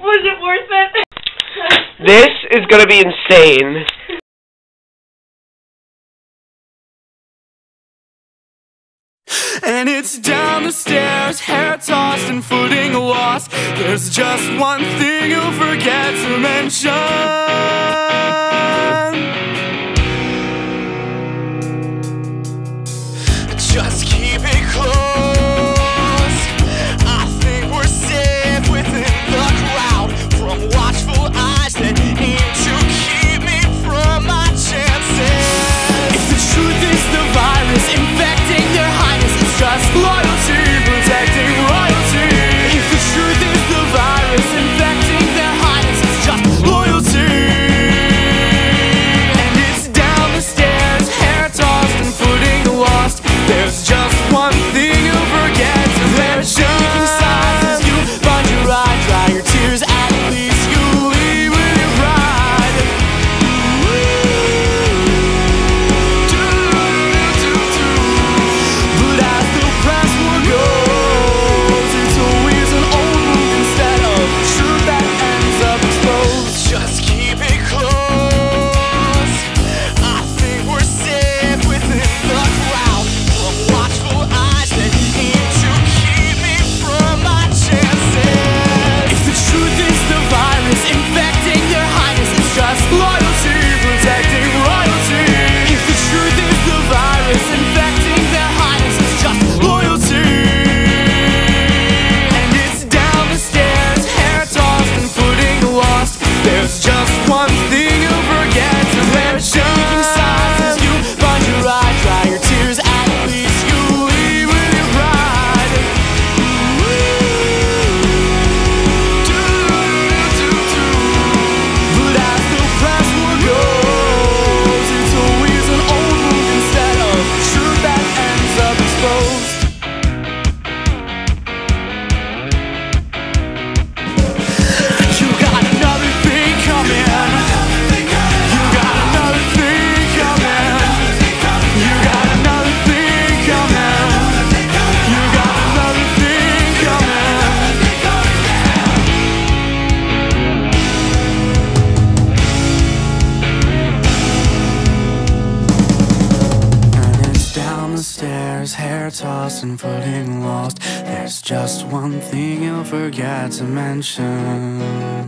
Was it worth it? This is gonna be insane. And it's down the stairs, hair tossed and footing lost. There's just one thing you'll forget to mention. Just keep it close. I think we're safe within the crowd from watchful eyes that aim to keep me from my chances. If the truth is the virus infecting their highness, it's just loyalty protecting royalty. If the truth is the virus infecting their highness, it's just loyalty. And it's down the stairs, hair tossed and footing lost. There's just one thing you'll forget to mention. Shaking sides as you find your eye, dry your tears, at least you leave with your pride. But as the press war goes, it's always an old wound instead of truth that ends up exposed. Just keep it close. I think we're safe within the crowd from watchful eyes that aim to keep me from my chances. If the truth is the virus infecting their highness, it's just loyalty protecting royalty. If the truth is the virus infecting their highness, it's just loyalty. And it's down the stairs, hair tossed and footing lost. There's just one thing you'll forget to mention. Shaking sides as you find your eye, dry your tears, at least you leave with your pride. But as the press war goes, it's always an old wound instead of truth that ends up exposed. You got another thing coming. You got another thing coming. You got another thing coming. You got another thing coming. And it's down the stairs, hair tossed and footing lost. There's just one thing you'll forget to mention.